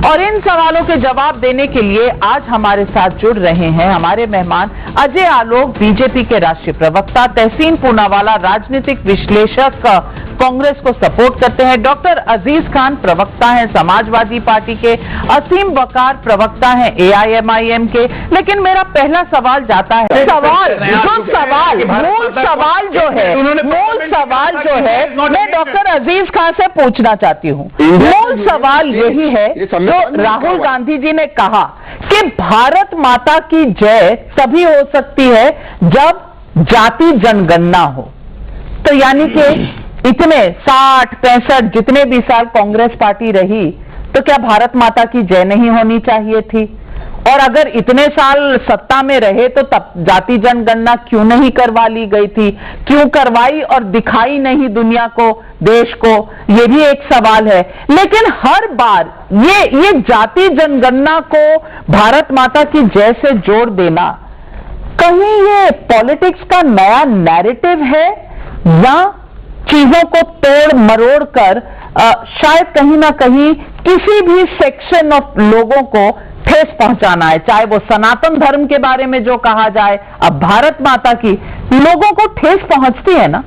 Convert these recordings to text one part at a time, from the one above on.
और इन सवालों के जवाब देने के लिए आज हमारे साथ जुड़ रहे हैं हमारे मेहमान अजय आलोक, बीजेपी के राष्ट्रीय प्रवक्ता, तहसीन पूनावाला, राजनीतिक विश्लेषक, कांग्रेस को सपोर्ट करते हैं, डॉक्टर अजीज खान प्रवक्ता हैं समाजवादी पार्टी के, असीम वकार प्रवक्ता हैं AIMIM के। लेकिन मेरा पहला सवाल जाता है मूल सवाल जो है मैं डॉक्टर अजीज खान से पूछना चाहती हूँ। मूल सवाल यही है जो राहुल गांधी जी ने कहा कि भारत माता की जय तभी हो सकती है जब जाति जनगणना हो। तो यानी कि इतने 60-65 जितने भी साल कांग्रेस पार्टी रही तो क्या भारत माता की जय नहीं होनी चाहिए थी? और अगर इतने साल सत्ता में रहे तो तब जाति जनगणना क्यों नहीं करवा ली गई थी? क्यों करवाई और दिखाई नहीं दुनिया को, देश को? ये भी एक सवाल है। लेकिन हर बार ये जाति जनगणना को भारत माता की जय से जोड़ देना, कहीं ये पॉलिटिक्स का नया नैरेटिव है या चीजों को तोड़ मरोड़ कर शायद कहीं ना कहीं किसी भी सेक्शन ऑफ लोगों को ठेस पहुंचाना है? चाहे वो सनातन धर्म के बारे में जो कहा जाए, अब भारत माता की, लोगों को ठेस पहुंचती है ना?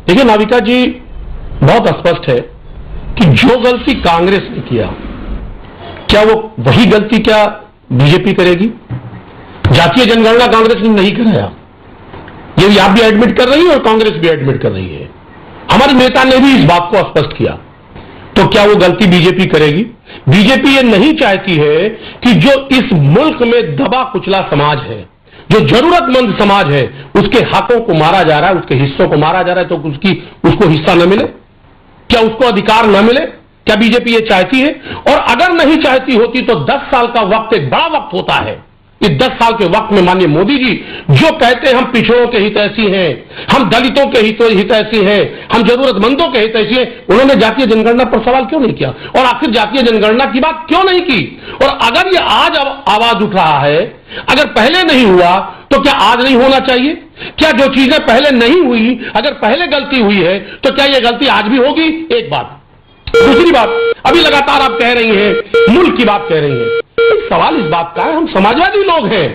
देखिए नाविका जी, बहुत स्पष्ट है कि जो गलती कांग्रेस ने किया, क्या वो वही गलती क्या बीजेपी करेगी? जातीय जनगणना कांग्रेस ने नहीं कराया, ये भी आप भी एडमिट कर रही है और कांग्रेस भी एडमिट कर रही है। हमारे नेता ने भी इस बात को स्पष्ट किया। तो क्या वो गलती बीजेपी करेगी? बीजेपी ये नहीं चाहती है कि जो इस मुल्क में दबा कुचला समाज है, जो जरूरतमंद समाज है, उसके हकों को मारा जा रहा है, उसके हिस्सों को मारा जा रहा है, तो उसको हिस्सा न मिले? क्या उसको अधिकार न मिले? क्या बीजेपी ये चाहती है? और अगर नहीं चाहती होती तो 10 साल का वक्त एक बड़ा वक्त होता है। इस 10 साल के वक्त में माननीय मोदी जी जो कहते हैं हम पिछड़ों के हितैषी हैं, हम दलितों के हितैषी हैं, हम जरूरतमंदों के हितैषी हैं, उन्होंने जातीय जनगणना पर सवाल क्यों नहीं किया? और आखिर जातीय जनगणना की बात क्यों नहीं की? और अगर ये आज आवाज उठ रहा है, अगर पहले नहीं हुआ तो क्या आज नहीं होना चाहिए? क्या जो चीजें पहले नहीं हुई, अगर पहले गलती हुई है तो क्या यह गलती आज भी होगी? एक बात। दूसरी बात, अभी लगातार आप कह रही हैं, मुल्क की बात कह रही हैं। सवाल इस बात का है, हम समाजवादी लोग हैं,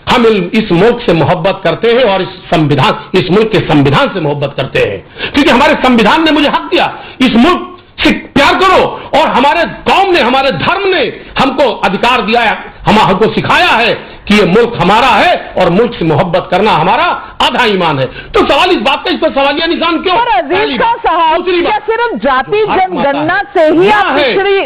हम इस मुल्क से मोहब्बत करते हैं और इस मुल्क के संविधान से मोहब्बत करते हैं, क्योंकि हमारे संविधान ने मुझे हक दिया, इस मुल्क से प्यार करो। और हमारे कौम ने, हमारे धर्म ने हमको अधिकार दिया है, हमको सिखाया है कि ये मुल्क हमारा है और मुल्क से मोहब्बत करना हमारा आधा ईमान है। तो सवाल इस बात का, इस पर सवालिया निशान क्यों? क्या सिर्फ जाति जनगणना से ही आप पिछड़ी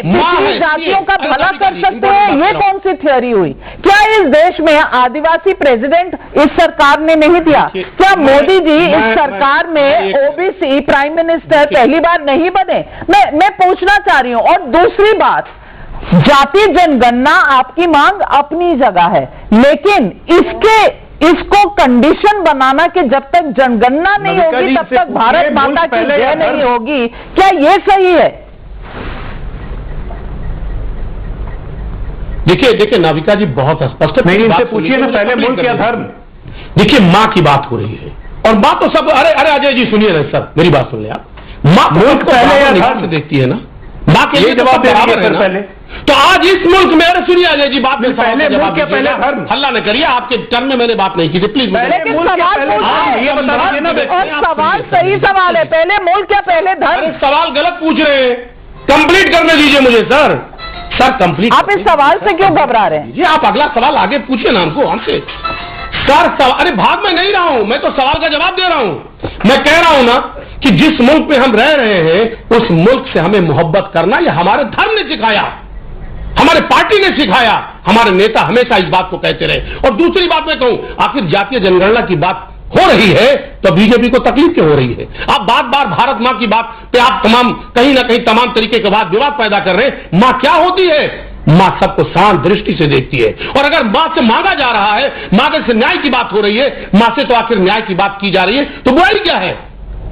जातियों का भला कर सकते हैं? ये कौन सी थ्योरी हुई? क्या इस देश में आदिवासी प्रेसिडेंट इस सरकार ने नहीं दिया? क्या मोदी जी इस सरकार में OBC प्राइम मिनिस्टर पहली बार नहीं बने? मैं पूछना चाह रही हूं। और दूसरी बात, जाति जनगणना आपकी मांग अपनी जगह है, लेकिन इसको कंडीशन बनाना कि जब तक जनगणना नहीं होगी तब तक भारत माता की जय नहीं होगी, क्या यह सही है? देखिए नाविका जी, बहुत स्पष्ट है। इनसे पूछिए ना, पहले मुल्क या धर्म? देखिए, मां की बात हो रही है और मां तो सब, अरे अजय जी सुनिए ना सर, मेरी बात सुन ले आप। मां मुल्क पहले या धर्म से देखती है ना, मां के लिए जवाब बराबर है पहले। तो आज इस मुल्क में, अरे सुनिए अजय जी, बात में पहले मुल्क या पहले धर्म? हल्ला न करिए, आपके टर्म में मैंने बात नहीं की थी, प्लीज। सवाल सही सवाल है, पहले मुल्क या पहले धर्म? सवाल गलत पूछ रहे हैं, कंप्लीट करने दीजिए मुझे सर कंप्लीट। आप इस सवाल से क्यों घबरा रहे हैं? जी आप अगला सवाल आगे पूछिए ना हमसे सर। अरे भाग में नहीं रहा हूं, मैं तो सवाल का जवाब दे रहा हूं। मैं कह रहा हूं ना कि जिस मुल्क में हम रह रहे हैं उस मुल्क से हमें मोहब्बत करना, यह हमारे धर्म ने सिखाया, हमारे पार्टी ने सिखाया, हमारे नेता हमेशा इस बात को कहते रहे। और दूसरी बात मैं कहूं, आखिर जातीय जनगणना की बात हो रही है तो बीजेपी को तकलीफ क्यों हो रही है? आप बार बार भारत मां की बात पे आप कहीं ना कहीं तमाम तरीके के बाद विवाद पैदा कर रहे हैं। मां क्या होती है? मां सबको शांत दृष्टि से देखती है। और अगर मां से मांगा जा रहा है, मां से न्याय की बात हो रही है, मां से तो आखिर न्याय की बात की जा रही है, तो बुराई क्या है?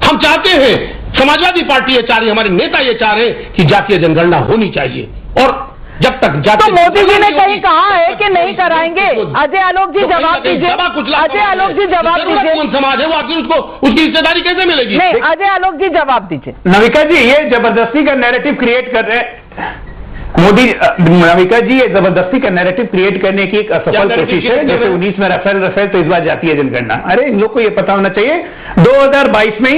हम चाहते हैं, समाजवादी पार्टी ये चाह रही है, हमारे नेता ये चाह रहे हैं कि जातीय जनगणना होनी चाहिए। और जब तक तो मोदी जी ने कहीं कहा है कि नहीं कराएंगे? अजय आलोक जी जवाब दीजिए, अजय आलोक जी जवाब दीजिए। कौन समाज है वो, आखिर उसको उसकी हिस्सेदारी कैसे मिलेगी? नहीं, अजय आलोक जी जवाब दीजिए। नविका जी ये जबरदस्ती का नैरेटिव क्रिएट कर रहे हैं मोदी। नविका जी ये जबरदस्ती का नैरेटिव क्रिएट करने की एक असफल कोशिश है। जैसे 19 में रफेल तो इस बार जातीय जनगणना। अरे इन लोग को ये पता होना चाहिए 2022 में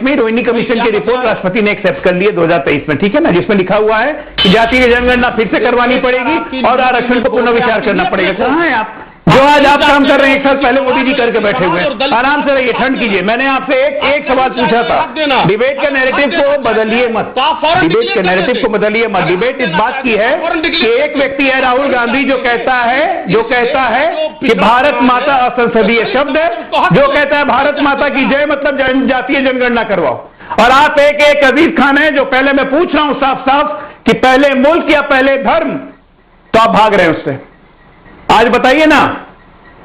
ही रोहिणी कमीशन की रिपोर्ट राष्ट्रपति ने एक्सेप्ट कर ली है 2023 में, ठीक है ना, जिसमें लिखा हुआ है कि जातीय जनगणना फिर से करवानी पड़ेगी और आरक्षण को पुनर्विचार करना पड़ेगा। कहाँ है आप? जो आज आप काम कर रहे हैं, एक साल पहले मोदी जी करके बैठे हुए हैं। आराम से रहिए, ठंड कीजिए। मैंने आपसे एक सवाल पूछा था, डिबेट के नैरेटिव को बदलिए मत, डिबेट के नैरेटिव को बदलिए मत। डिबेट इस बात की है कि एक व्यक्ति है राहुल गांधी जो कहता है कि भारत माता असंसदीय शब्द है, जो कहता है भारत माता की जय मतलब जातीय जनगणना करवाओ। और आप एक अजीज खान है जो पहले मैं पूछ रहा हूं साफ साफ कि पहले मुल्क या पहले धर्म, तो आप भाग रहे हैं उससे। आज बताइए ना,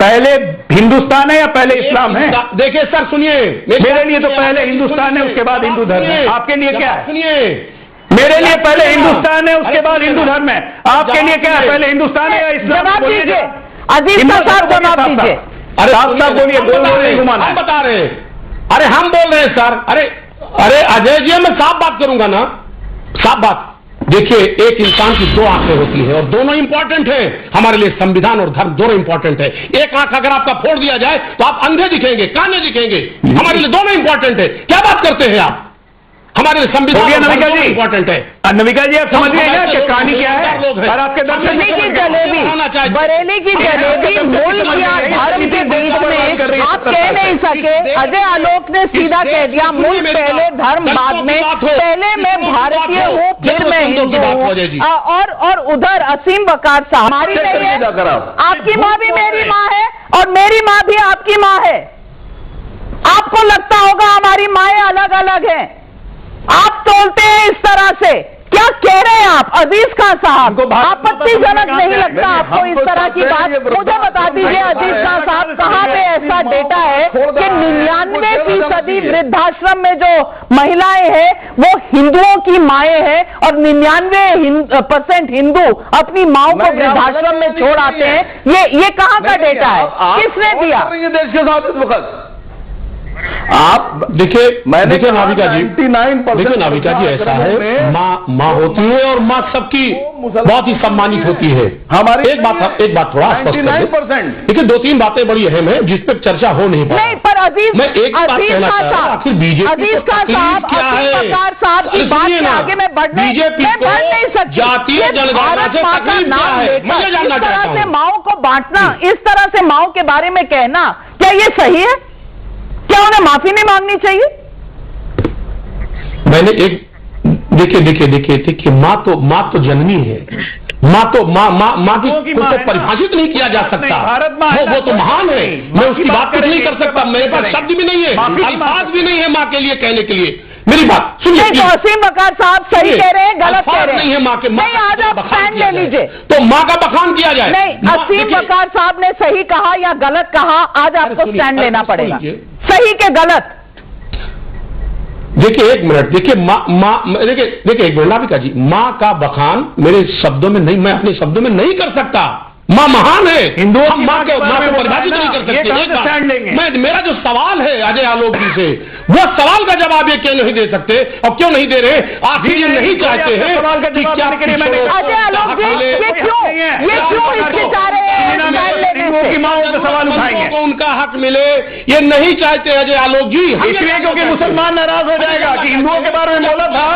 पहले हिंदुस्तान है या पहले इस्लाम है? देखिए सर सुनिए, मेरे लिए तो पहले हिंदुस्तान है उसके बाद हिंदू धर्म है। आपके लिए क्या है? सुनिए, मेरे लिए पहले हिंदुस्तान है उसके बाद हिंदू धर्म है। आपके लिए क्या है? पहले हिंदुस्तान है या इस्लाम? जवाब दीजिए, अजीज साहब जवाब दीजिए। अरे साहब बोलिए, हम बता रहे हैं। अरे हम बोल रहे हैं सर। अरे अजय जी मैं साफ बात करूंगा ना, साफ बात। देखिए एक इंसान की दो आंखें होती है और दोनों इंपॉर्टेंट है हमारे लिए। संविधान और धर्म दोनों इंपॉर्टेंट है। एक आंख अगर आपका फोड़ दिया जाए तो आप अंधे दिखेंगे, काने दिखेंगे। हमारे लिए दोनों इंपॉर्टेंट है। क्या बात करते हैं आप? हमारे लिए संविधान नविका जी इंपॉर्टेंट है। नविका जी आप समझिए ना कि कहानी क्या है और आपके बरेली की जलेबी, बरेली की जलेबी मुल्क या धर्म के बीच में आप कह नहीं सके। अजय आलोक ने सीधा कह दिया मुल्क पहले धर्म बाद में, पहले मैं भारतीय हूँ फिर मैं हिंदू हूँ। और उधर असीम वकार साहब, हमारी नहीं है, आपकी माँ भी मेरी माँ है और मेरी माँ भी आपकी माँ है। आपको लगता होगा हमारी माएँ अलग अलग हैं, आप तोलते हैं इस तरह से। क्या कह रहे हैं आप अजीज खान साहब? आपत्तिजनक नहीं लगता आपको इस तरह की बात? मुझे बता दीजिए अजीज खान साहब, कहां पे ऐसा डेटा है कि 99% वृद्धाश्रम में जो महिलाएं हैं वो हिंदुओं की माएं हैं और 99% हिंदू अपनी माओं को वृद्धाश्रम में छोड़ आते हैं? ये कहां का डेटा है? किसने दिया? देश के साथ आप देखिए नाविका जी, देखिए नाविका जी ऐसा है, माँ होती है और माँ सबकी बहुत ही सम्मानित होती है। हमारी एक बात थोड़ा स्पष्ट कर दें। देखिए 2-3 बातें बड़ी अहम है जिस पर चर्चा हो नहीं पा रही। नहीं पर अजीज, मैं एक बात कहना चाह रहा हूं, आखिर बीजेपी क्या साहब की बात के आगे मैं बीजेपी नहीं सकती। जातीय जनगणना से तकलीफ क्या है मुझे जानना चाहता हूं। से माओं को बांटना, इस तरह से माओं के बारे में कहना, क्या ये सही है? क्या उन्हें माफी नहीं मांगनी चाहिए? मैंने एक देखिए माँ तो जननी है। माँ की को परिभाषित नहीं किया जा सकता। वो तो महान है, मैं उसकी बात कुछ नहीं कर सकता। मेरे पास शब्द भी नहीं है, अल्फाज भी नहीं है माँ के लिए कहने के लिए। मेरी बात सुनिए। तो असीम वकार साहब सही कह रहे हैं, गलत कह रहे हैं? नहीं है माँ के, नहीं, आज आप स्टैंड ले लीजिए। तो माँ का बखान किया जाए। नहीं, असीम वकार साहब ने सही कहा या गलत कहा, आज आपको स्टैंड लेना पड़ेगा। सही के गलत? देखिए एक मिनट, देखिए देखिए एक मिनट नाविका जी, माँ का बखान मेरे शब्दों में नहीं, मैं अपने शब्दों में नहीं कर सकता। माँ महान है, हिंदुओं हम माँ को परिभाषित नहीं कर सकते। मेरा जो सवाल है अजय आलोक जी से, वो सवाल का जवाब ये क्यों नहीं दे सकते और क्यों नहीं दे रहे? आखिर ये नहीं चाहते हैं कि क्या अजय आलोक जी ये क्यों हिचकिचा रहे हैं? सवाल उठाएंगे उनका हक मिले, ये नहीं चाहते अजय आलोक जी। इसलिए क्योंकि मुसलमान नाराज हो जाएगा कि हिंदुओं के बारे में बोला था,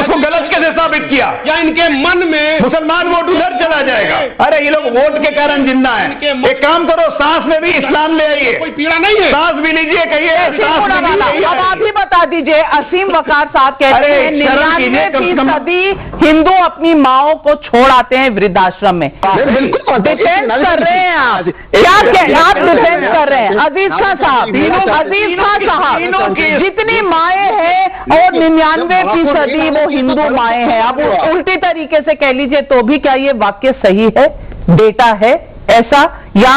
उसको गलत कैसे साबित किया? या इनके मन में मुसलमान वोट उधर चला जाएगा? अरे ये लोग वोट के कारण जिंदा है। एक काम करो, सांस में भी इस्लाम ले आइए। कोई पीड़ा नहीं है, सांस भी लीजिए, कहिए अब आप ही बता दीजिए। असीम वकार साहब कहते हैं 99% हिंदू अपनी माओं को छोड़ आते हैं वृद्धाश्रम में। डिफेंस कर रहे हैं आप, क्या आप डिफेंस कर रहे हैं? अजीज खान साहब, जितनी माएँ हैं और 99% वो हिंदू माएँ हैं। अब उल्टी तरीके से कह लीजिए तो भी क्या ये वाक्य सही है? डेटा है ऐसा या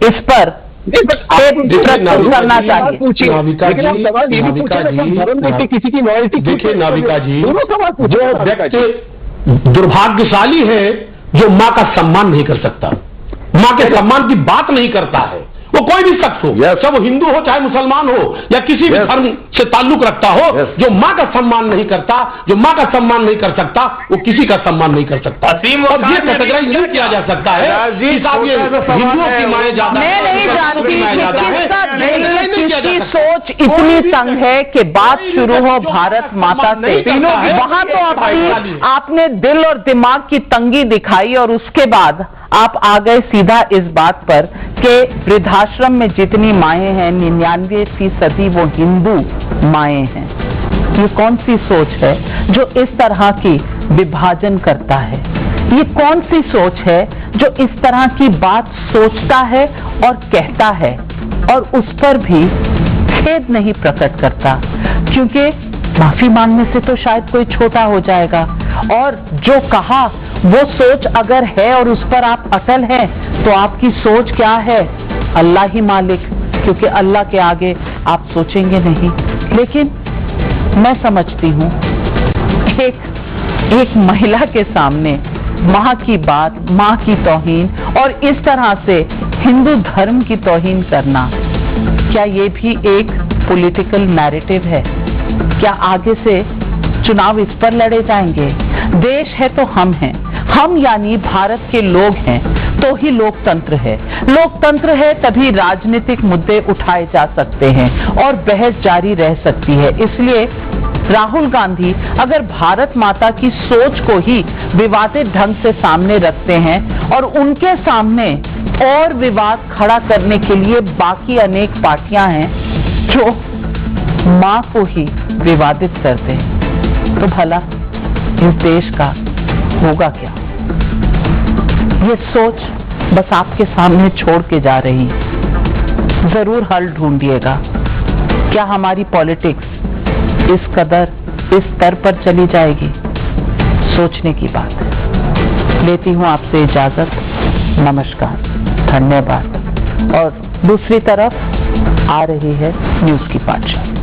इस पर करना चाहिए? किसी की लॉयल्टी देखिए नाविका जी, जो व्यक्ति दुर्भाग्यशाली है जो मां का सम्मान नहीं कर सकता, मां के सम्मान की बात नहीं करता है। वो कोई भी शख्स हो, चाहे वो हिंदू हो चाहे मुसलमान हो या किसी भी धर्म से ताल्लुक रखता हो, जो मां का सम्मान नहीं करता, जो मां का सम्मान नहीं कर सकता, वो किसी का सम्मान नहीं कर सकता। और ये कैटेगराइज नहीं किया जा सकता है कि साहब ये हिंदुओं की माने ज्यादा है, मैं नहीं जानती किसकी सोच इतनी तंग है कि बात शुरू हो भारत माता से, वहां तो आपने दिल और दिमाग की तंगी दिखाई और उसके बाद आप आ गए सीधा इस बात पर कि वृद्धाश्रम में जितनी माएं हैं 99% वो हिंदू माएं हैं। ये कौन सी सोच है जो इस तरह की विभाजन करता है? ये कौन सी सोच है जो इस तरह की बात सोचता है और कहता है और उस पर भी खेद नहीं प्रकट करता? क्योंकि माफी मांगने से तो शायद कोई छोटा हो जाएगा, और जो कहा वो सोच अगर है और उस पर आप अटल हैं तो आपकी सोच क्या है? अल्लाह ही मालिक, क्योंकि अल्लाह के आगे आप सोचेंगे नहीं। लेकिन मैं समझती हूं एक महिला के सामने मां की बात, मां की तौहीन और इस तरह से हिंदू धर्म की तौहीन करना, क्या ये भी एक पॉलिटिकल नैरेटिव है? क्या आगे से चुनाव इस पर लड़े जाएंगे? देश है तो हम हैं, हम यानी भारत के लोग हैं तो ही लोकतंत्र है। लोकतंत्र है तभी राजनीतिक मुद्दे उठाए जा सकते हैं और बहस जारी रह सकती है। इसलिए राहुल गांधी अगर भारत माता की सोच को ही विवादित ढंग से सामने रखते हैं और उनके सामने और विवाद खड़ा करने के लिए बाकी अनेक पार्टियां हैं जो मां को ही विवादित करते हैं, तो भला इस देश का होगा क्या? ये सोच बस आपके सामने छोड़ के जा रही, जरूर हल ढूंढिएगा। क्या हमारी पॉलिटिक्स इस कदर इस स्तर पर चली जाएगी? सोचने की बात है। लेती हूं आपसे इजाजत, नमस्कार, धन्यवाद। और दूसरी तरफ आ रही है न्यूज की पाठशाला।